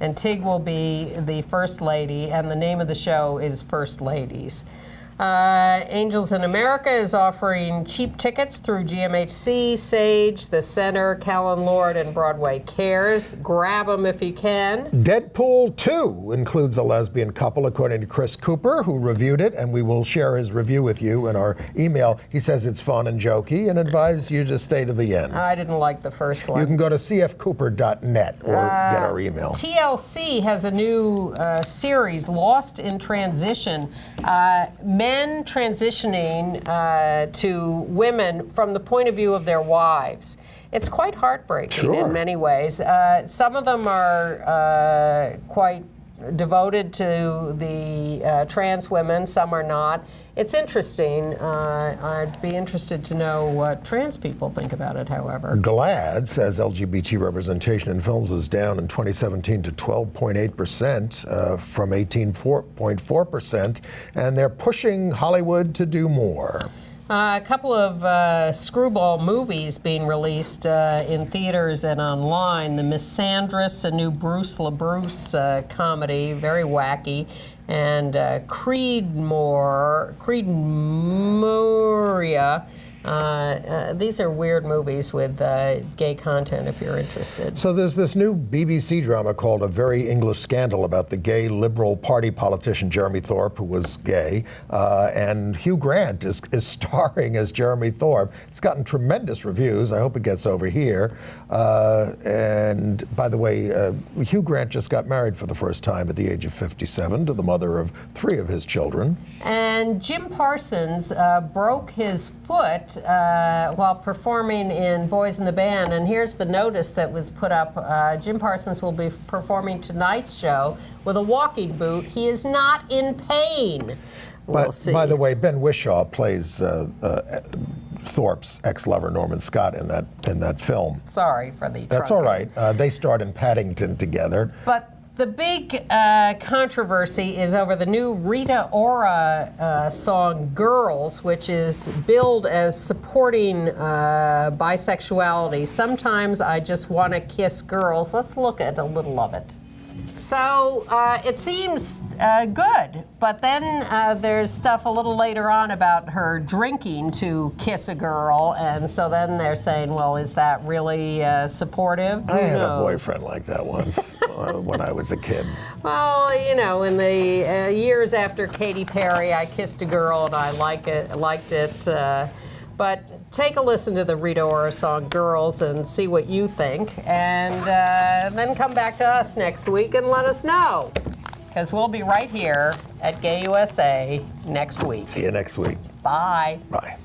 And Tig will be the First Lady, and the name of the show is First Ladies. Angels in America is offering cheap tickets through GMHC, Sage, The Center, Callan Lord, and Broadway Cares. Grab them if you can. Deadpool 2 includes a lesbian couple, according to Chris Cooper, who reviewed it, and we will share his review with you in our email. He says it's fun and jokey and advises you to stay to the end. I didn't like the first one. You can go to cfcooper.net or get our email. TLC has a new series, Lost in Transition. Men transitioning to women from the point of view of their wives. It's quite heartbreaking in many ways. Some of them are quite devoted to the trans women, some are not. It's interesting. I'd be interested to know what trans people think about it, however. GLAAD says LGBT representation in films is down in 2017 to 12.8% from 18.4%, and they're pushing Hollywood to do more. A couple of screwball movies being released in theaters and online. The Misandrous, a new Bruce LaBruce comedy, very wacky. And Creedmoria. These are weird movies with gay content, if you're interested. So there's this new BBC drama called A Very English Scandal about the gay Liberal Party politician Jeremy Thorpe, who was gay, and Hugh Grant is starring as Jeremy Thorpe. It's gotten tremendous reviews. I hope it gets over here. And by the way, Hugh Grant just got married for the first time at the age of 57 to the mother of 3 of his children. And Jim Parsons broke his foot while performing in Boys in the Band, and here's the notice that was put up. Jim Parsons will be performing tonight's show with a walking boot. He is not in pain. We'll see. By the way, Ben Whishaw plays Thorpe's ex-lover Norman Scott in that film. Sorry for the That's all right. They starred in Paddington together. But the big controversy is over the new Rita Ora song Girls, which is billed as supporting bisexuality. Sometimes I just want to kiss girls. Let's look at a little of it. So it seems good, but then there's stuff a little later on about her drinking to kiss a girl, and so then they're saying, well, is that really supportive? I had a boyfriend like that once when I was a kid. Well, you know, in the years after Katy Perry, I kissed a girl and I liked it. But take a listen to the Rita Ora song Girls and see what you think, and then come back to us next week and let us know, because we'll be right here at Gay USA next week. See you next week. Bye. Bye.